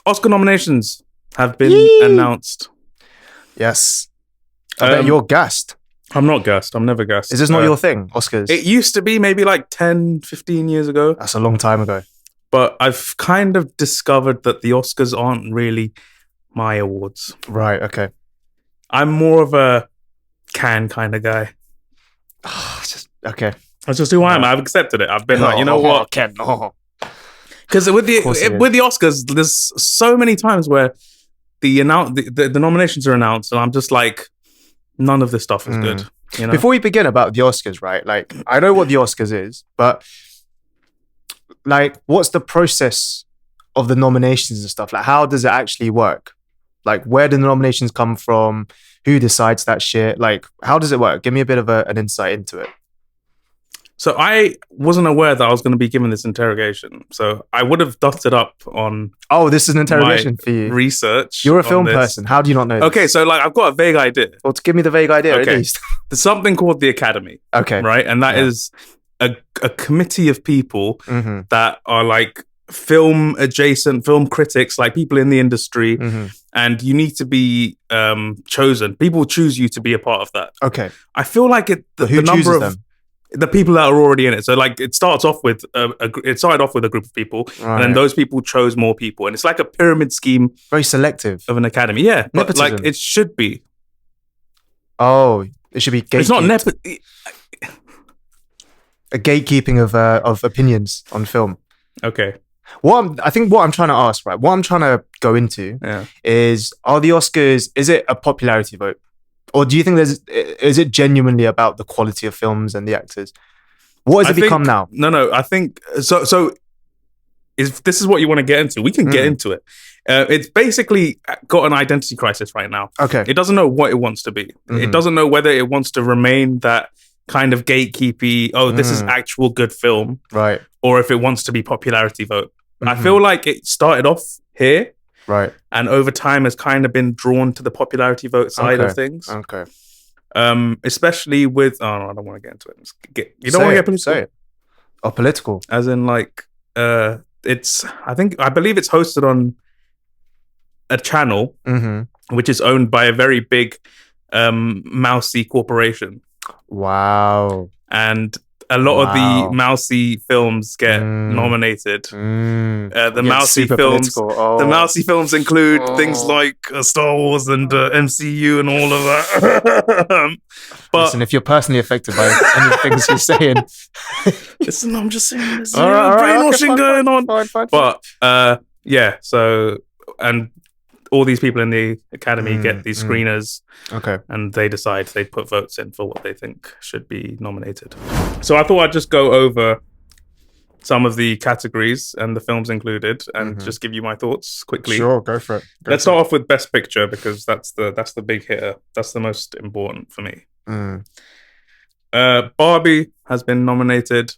Oscar nominations have been announced. Yes. I bet you're gassed. I'm not gassed. I'm never gassed. Is this not your thing, Oscars? It used to be maybe like 10, 15 years ago. That's a long time ago. But I've kind of discovered that the Oscars aren't really my awards. Right, okay. I'm more of a Cannes kind of guy. Okay. That's just who I am. I've accepted it. I've been like, you know what? Ken, no. Because with the Oscars, there's so many times where the nominations are announced, and I'm just like, none of this stuff is good. You know? Before we begin about the Oscars, right? Like, I know what the Oscars is, but like, what's the process of the nominations and stuff? Like, how does it actually work? Like, where do the nominations come from? Who decides that shit? Like, how does it work? Give me a bit of an insight into it. So I wasn't aware that I was going to be given this interrogation. So I would have dusted up on. Oh, this is an interrogation for you. Research. You're a film person. How do you not know this? Okay, so like I've got a vague idea. Well, to give me the vague idea at least. There's something called the Academy. Okay. Right? And that is a committee of people that are like film adjacent, film critics, like people in the industry. And you need to be chosen. People choose you to be a part of that. Okay. I feel like who number of them? The people that are already in it. So like it started off with a group of people, and then those people chose more people, and it's like a pyramid scheme. Very selective of an academy. Yeah, but nepotism. like it should be. Oh, it should be gatekeeping. It's not a gatekeeping of opinions on film. Okay. I think what I'm trying to ask, right? What I'm trying to go into is, are the Oscars, is it a popularity vote? Or do you think is it genuinely about the quality of films and the actors? What has it become now? No, I think so. If this is what you want to get into, we can get into it. It's basically got an identity crisis right now. Okay. It doesn't know what it wants to be. It doesn't know whether it wants to remain that kind of gatekeepy, this is actual good film. Right. Or if it wants to be popularity vote. I feel like it started off here. Right. And over time has kind of been drawn to the popularity vote side of things. Okay. Especially with... Oh, no, I don't want to get into it. You don't want to get political? Say it. Or political. As in, like, I believe it's hosted on a channel which is owned by a very big mousy corporation. Wow. And a lot of the mousy films get nominated. The mousy films, the mousy films include things like Star Wars and MCU and all of that. But listen, if you're personally affected by any of the things he's saying, listen, I'm just saying, there's brainwashing going on. Fine. But so and all these people in the academy get these screeners, and they decide, they put votes in for what they think should be nominated. So I thought I'd just go over some of the categories and the films included, and just give you my thoughts quickly. Sure, go for it. Let's start off with Best Picture, because that's the big hitter. That's the most important for me. Barbie has been nominated,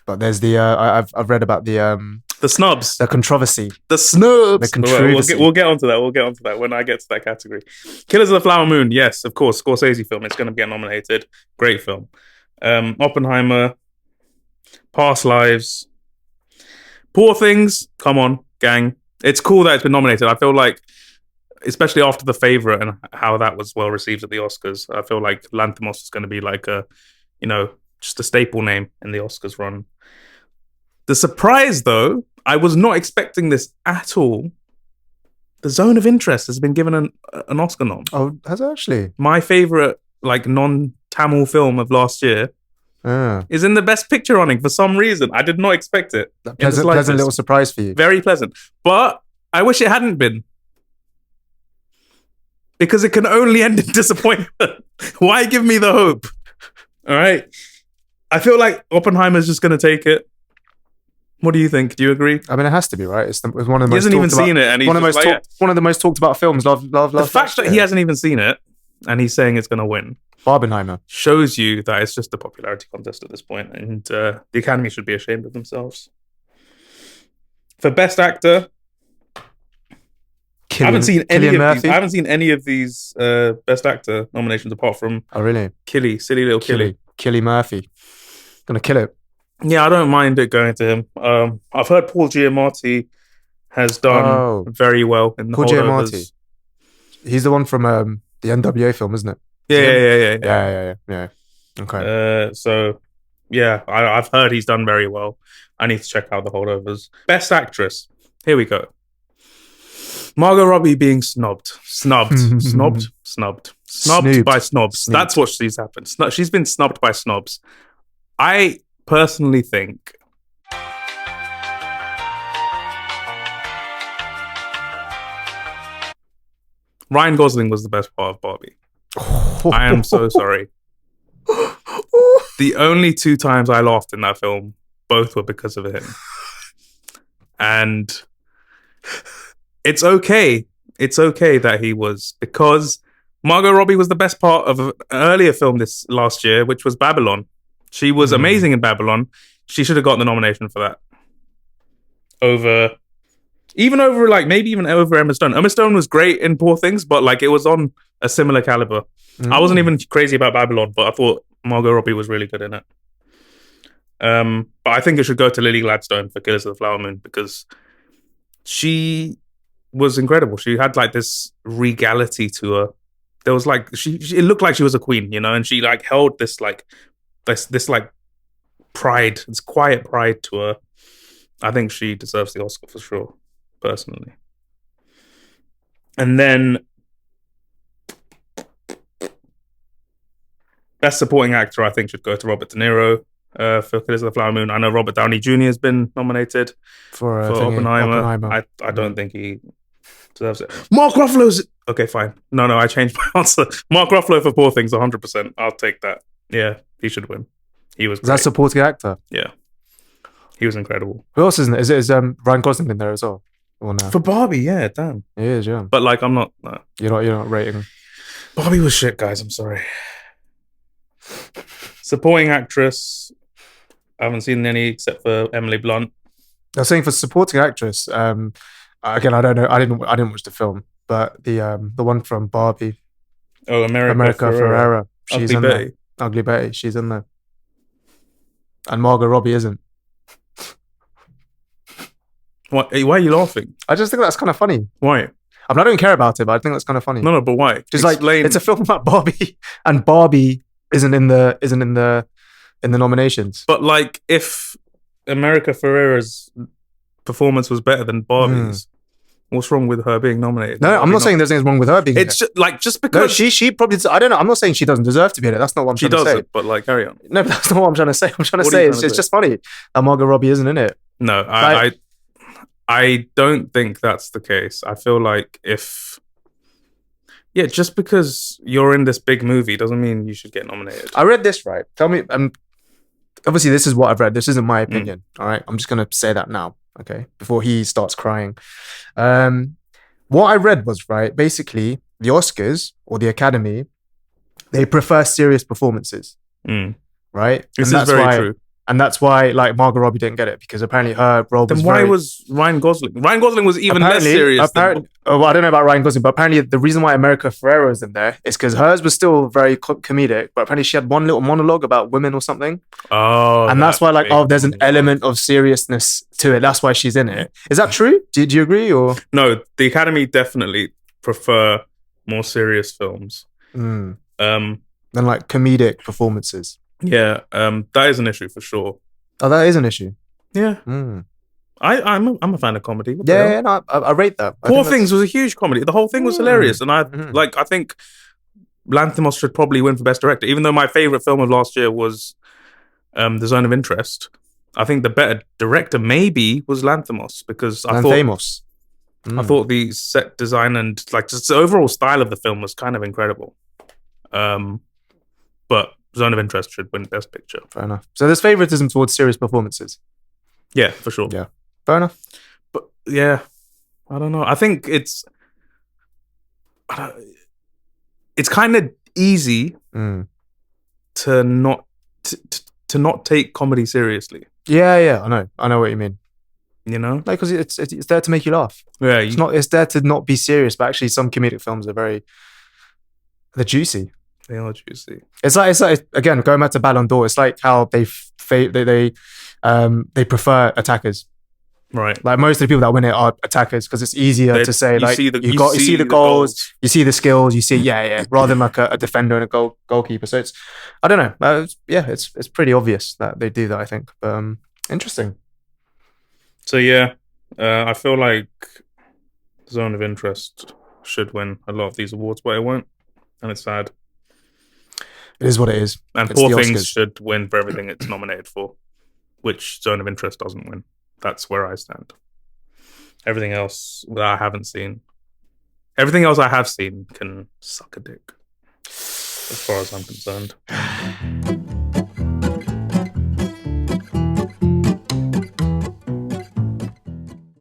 but there's the I've read about the snubs. The controversy. The snubs. The controversy. We'll get onto that. We'll get onto that when I get to that category. Killers of the Flower Moon. Yes, of course. Scorsese film. It's going to get nominated. Great film. Oppenheimer. Past Lives. Poor Things. Come on, gang. It's cool that it's been nominated. I feel like, especially after The Favourite and how that was well received at the Oscars, I feel like Lanthimos is going to be like just a staple name in the Oscars run. The surprise, though, I was not expecting this at all. The Zone of Interest has been given an Oscar nom. Oh, has it actually? My favourite, like, non-Tamil film of last year is in the Best Picture running for some reason. I did not expect it. Pleasant little surprise for you. Very pleasant. But I wish it hadn't been. Because it can only end in disappointment. Why give me the hope? All right. I feel like Oppenheimer's just going to take it. What do you think? Do you agree? I mean, it has to be, right? It's one of the most. He hasn't even seen it, and he's one of the most talked about films. The fact that he hasn't even seen it, and he's saying it's going to win, Barbenheimer, shows you that it's just a popularity contest at this point, and the Academy should be ashamed of themselves. For Best Actor, I haven't seen any of these Best Actor nominations apart from really? Silly little Killy. Cillian Murphy, gonna kill it. Yeah, I don't mind it going to him. I've heard Paul Giamatti has done Oh. very well in the Paul holdovers. Giamatti. He's the one from the NWA film, isn't it? Yeah. Okay. So yeah, I've heard he's done very well. I need to check out the holdovers. Best actress. Here we go. Margot Robbie being snubbed Snooped. by snobs. Snooped. That's what she's happened. She's been snubbed by snobs. I personally think Ryan Gosling was the best part of Barbie. I am so sorry. The only 2 times I laughed in that film, both were because of him. And it's okay. It's okay that he was, because Margot Robbie was the best part of an earlier film this last year, which was Babylon. She was amazing in Babylon. She should have gotten the nomination for that. Over maybe even over Emma Stone. Emma Stone was great in Poor Things, but like it was on a similar caliber. I wasn't even crazy about Babylon, but I thought Margot Robbie was really good in it. But I think it should go to Lily Gladstone for Killers of the Flower Moon, because she was incredible. She had like this regality to her. There was like it looked like she was a queen, you know, and she like held this like this like pride, this quiet pride to her. I think she deserves the Oscar for sure, personally. And then Best Supporting Actor, I think, should go to Robert De Niro for Killers of the Flower Moon. I know Robert Downey Jr. has been nominated for Oppenheimer. I don't think he deserves it. Mark Ruffalo's... Okay, fine. No, I changed my answer. Mark Ruffalo for Poor Things, 100%. I'll take that. Yeah, he should win. He was great. Is that supporting actor? Yeah. He was incredible. Who else isn't it? Is Ryan Gosling in there as well? Or no? For Barbie, yeah, damn. He is, yeah. But like, I'm not... No. You're not rating... Barbie was shit, guys. I'm sorry. Supporting actress, I haven't seen any except for Emily Blunt. I was saying for supporting actress, again, I don't know. I didn't watch the film, but the one from Barbie. Oh, America Ferrera. She's Ugly in Betty. there. Ugly Betty. She's in there. And Margot Robbie isn't. Why are you laughing? I just think that's kind of funny. Why? I don't even care about it, but I think that's kind of funny. No, but why? Just explain. Like it's a film about Barbie, and Barbie isn't in the nominations. But like, if America Ferrera's performance was better than Barbie's, what's wrong with her being nominated? No, I'm not saying there's anything wrong with her being. It's just because no, she probably. I don't know. I'm not saying she doesn't deserve to be in it. That's not what I'm trying to say. She doesn't. But like, carry on. No, but that's not what I'm trying to say. I'm trying to say it's just funny that Margot Robbie isn't in it. No, I don't think that's the case. I feel like just because you're in this big movie doesn't mean you should get nominated. I read this, right? Tell me, obviously this is what I've read. This isn't my opinion, all right? I'm just going to say that now, okay? Before he starts crying. What I read was, right, basically the Oscars or the Academy, they prefer serious performances, right? This is very true. And that's why, like, Margot Robbie didn't get it, because apparently her role was why was Ryan Gosling? Ryan Gosling was even less serious. Well, I don't know about Ryan Gosling, but apparently the reason why America Ferrera is in there is because hers was still very comedic, but apparently she had one little monologue about women or something. Oh. And that's why, like, there's an element of seriousness to it. That's why she's in it. Is that true? Do you agree? Or no, the Academy definitely prefer more serious films. Than like comedic performances. Yeah, that is an issue for sure. Oh, that is an issue. Yeah, I'm a fan of comedy. No, I rate that. Poor Things was a huge comedy. The whole thing was hilarious, and I think Lanthimos should probably win for Best Director. Even though my favorite film of last year was The Zone of Interest, I think the better director maybe was Lanthimos, because I thought the set design and like just the overall style of the film was kind of incredible. But Zone of Interest should win Best Picture. Fair enough. So there's favoritism towards serious performances. Yeah, for sure. Yeah, fair enough. But yeah, I don't know. I think it's kind of easy to not take comedy seriously. Yeah, I know what you mean. You know, like, because it's there to make you laugh. Yeah, it's there to not be serious. But actually, some comedic films they're juicy. They are juicy. It's like again, going back to Ballon d'Or. It's like how they prefer attackers. Right. Like most of the people that win it are attackers because it's easier to say like you see the goals, you see the skills, you see rather than like a defender and a goalkeeper. So it's I don't know. It's pretty obvious that they do that. I think. Interesting. So yeah, I feel like Zone of Interest should win a lot of these awards, but it won't, and it's sad. It is what it is. And It's Poor the Things Oscars. should win for everything it's nominated for, which Zone of Interest doesn't win. That's where I stand. Everything else that I haven't seen, everything else I have seen can suck a dick, as far as I'm concerned.